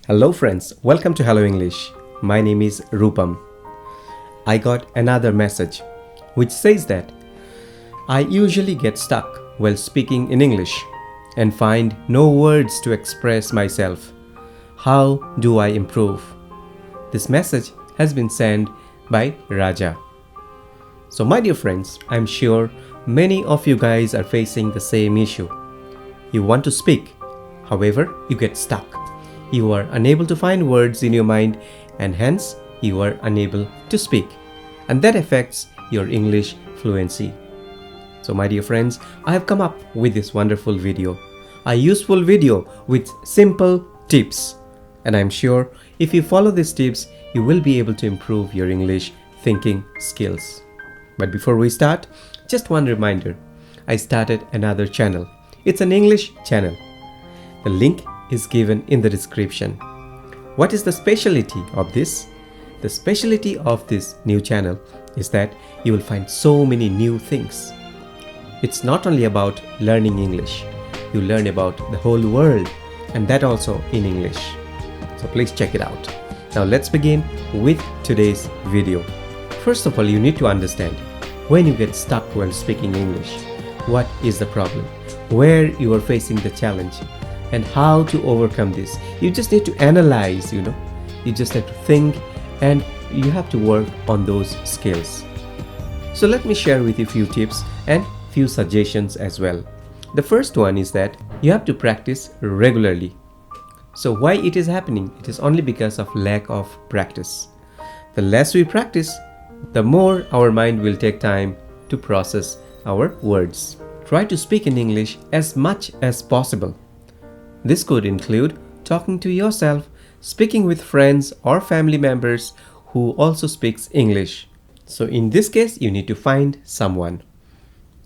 Hello friends, welcome to Hello English. My name is Rupam. I got another message which says that I usually get stuck while speaking in English and find no words to express myself. How do I improve? This message has been sent by Raja. So my dear friends, I'm sure many of you guys are facing the same issue. You want to speak, however, you get stuck. You are unable to find words in your mind and hence you are unable to speak. And that affects your English fluency. So my dear friends, I have come up with this wonderful video. A useful video with simple tips. And I'm sure if you follow these tips, you will be able to improve your English thinking skills. But before we start, just one reminder. I started another channel. It's an English channel. The link is given in the description. What is the specialty of this? The specialty of this new channel is that you will find so many new things. It's not only about learning English. You learn about the whole world and that also in English. So please check it out. Now let's begin with today's video. First of all, you need to understand when you get stuck while speaking English, what is the problem, where you are facing the challenge, and how to overcome this. You just need to analyze, you just have to think and you have to work on those skills. So let me share with you a few tips and few suggestions as well. The first one is that you have to practice regularly. So why it is happening? It is only because of lack of practice. The less we practice, the more our mind will take time to process our words. Try to speak in English as much as possible. This could include talking to yourself, speaking with friends or family members who also speaks English. So in this case, you need to find someone,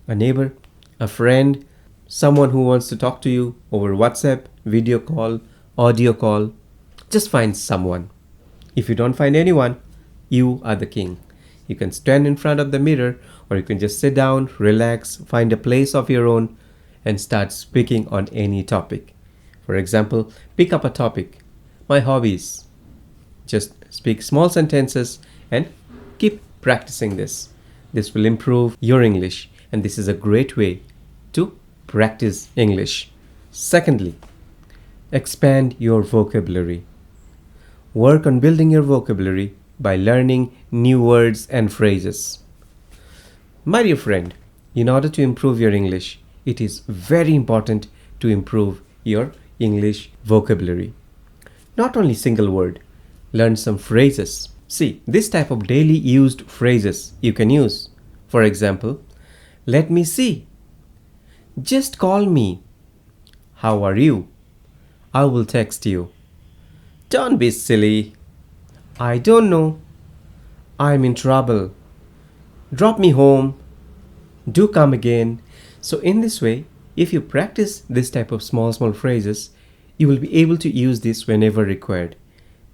a neighbor, a friend, someone who wants to talk to you over WhatsApp, video call, audio call. Just find someone. If you don't find anyone, you are the king. You can stand in front of the mirror or you can just sit down, relax, find a place of your own and start speaking on any topic. For example, pick up a topic. My hobbies. Just speak small sentences and keep practicing this. This will improve your English and this is a great way to practice English. Secondly, expand your vocabulary. Work on building your vocabulary by learning new words and phrases. My dear friend, in order to improve your English, it is very important to improve your English vocabulary. Not only single word, learn some phrases. See, this type of daily used phrases you can use. For example, let me see. Just call me. How are you? I will text you. Don't be silly. I don't know. I'm in trouble. Drop me home. Do come again. So in this way, if you practice this type of small phrases, you will be able to use this whenever required.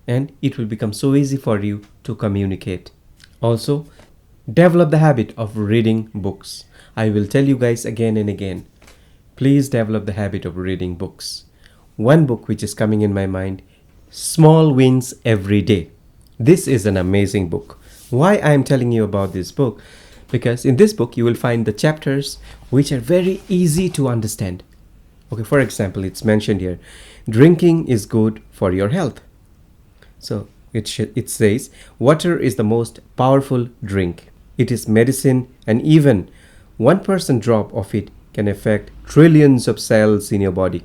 And it will become so easy for you to communicate. Also, develop the habit of reading books. I will tell you guys again and again. Please develop the habit of reading books. One book which is coming in my mind, Small Wins Every Day. This is an amazing book. Why I am telling you about this book? Because in this book you will find the chapters which are very easy to understand. Okay, for example, it's mentioned here, drinking is good for your health. So it says, water is the most powerful drink. It is medicine and even 1% drop of it can affect trillions of cells in your body.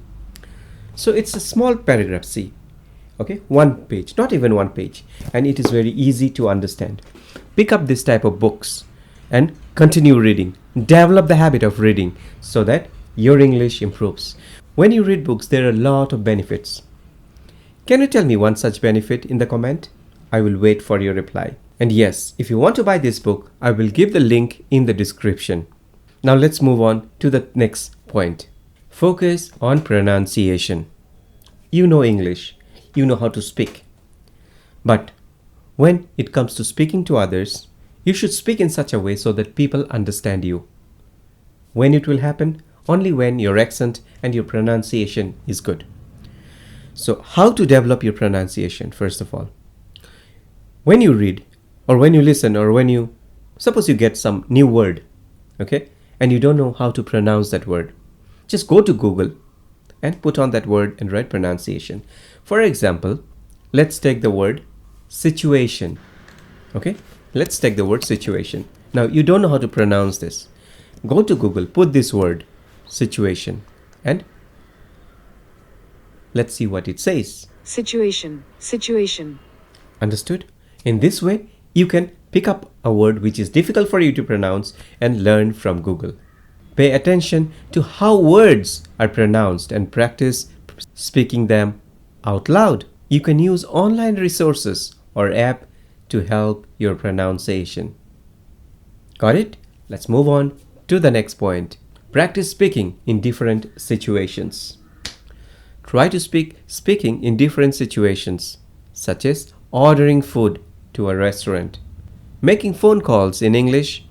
So it's a small paragraph, see. Okay, one page, not even one page. And it is very easy to understand. Pick up this type of books and continue reading. Develop the habit of reading so that your English improves. When you read books, there are a lot of benefits. Can you tell me one such benefit in the comment? I will wait for your reply. And yes, if you want to buy this book, I will give the link in the description. Now let's move on to the next point. Focus on pronunciation. You know English. You know how to speak. But when it comes to speaking to others, you should speak in such a way so that people understand you. When it will happen? Only when your accent and your pronunciation is good. So, how to develop your pronunciation, first of all? When you read, or when you listen, or when you suppose you get some new word, okay, and you don't know how to pronounce that word, just go to Google and put on that word and write pronunciation. For example, let's take the word situation. Okay, let's take the word situation. Now, you don't know how to pronounce this. Go to Google, put this word situation, and let's see what it says. Situation, situation. Understood? In this way, you can pick up a word which is difficult for you to pronounce and learn from Google. Pay attention to how words are pronounced and practice speaking them out loud. You can use online resources or app to help your pronunciation. Got it? Let's move on to the next point. Practice speaking in different situations. Try to speaking in different situations, such as ordering food to a restaurant, making phone calls in English,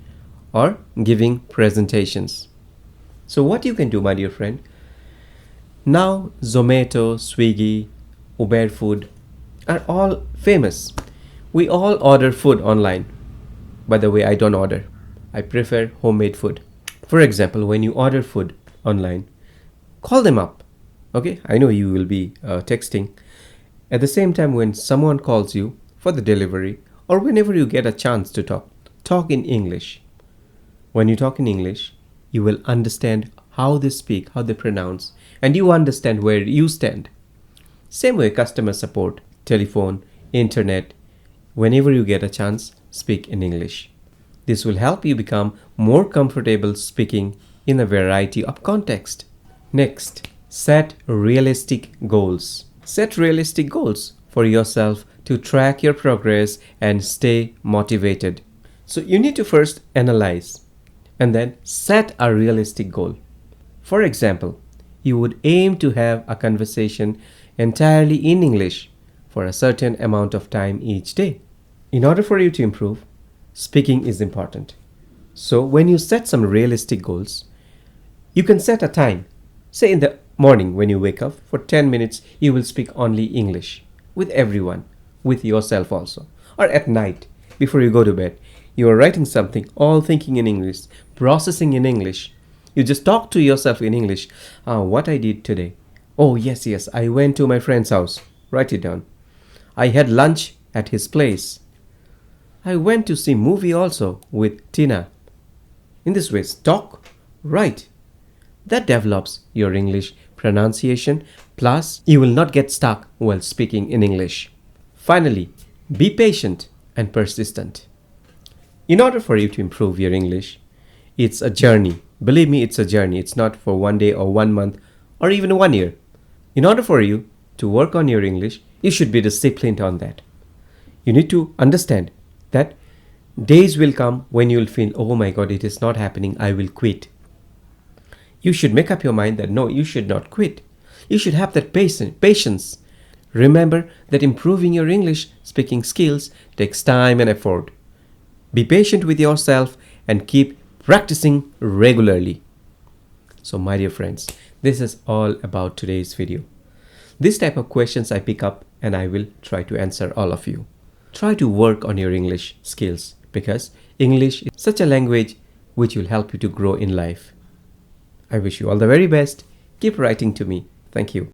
or giving presentations. So what you can do, my dear friend, now Zomato, Swiggy, Uber Food are all famous. We all order food online. By the way, I don't order. I prefer homemade food. For example, when you order food online, call them up. Okay, I know you will be texting. At the same time, when someone calls you for the delivery, or whenever you get a chance to talk in English. When you talk in English, you will understand how they speak, how they pronounce, and you understand where you stand. Same way, customer support, telephone, internet, whenever you get a chance, speak in English. This will help you become more comfortable speaking in a variety of context. Next, set realistic goals. Set realistic goals for yourself to track your progress and stay motivated. So you need to first analyze and then set a realistic goal. For example, you would aim to have a conversation entirely in English for a certain amount of time each day. In order for you to improve, speaking is important. So when you set some realistic goals, you can set a time. Say in the morning when you wake up, for 10 minutes you will speak only English with everyone, with yourself also. Or at night, before you go to bed, you are writing something, all thinking in English, processing in English. You just talk to yourself in English. What I did today. Oh, yes, I went to my friend's house. Write it down. I had lunch at his place. I went to see movie also with Tina. In this way, talk, write. That develops your English pronunciation, plus you will not get stuck while speaking in English. Finally, be patient and persistent. In order for you to improve your English, it's a journey. Believe me, it's a journey. It's not for one day or 1 month or even 1 year. In order for you to work on your English, you should be disciplined on that. You need to understand that days will come when you will feel, oh my God, it is not happening, I will quit. You should make up your mind that no, you should not quit. You should have that patience. Remember that improving your English speaking skills takes time and effort. Be patient with yourself and keep practicing regularly. So my dear friends, this is all about today's video. This type of questions I pick up and I will try to answer all of you. Try to work on your English skills because English is such a language which will help you to grow in life. I wish you all the very best. Keep writing to me. Thank you.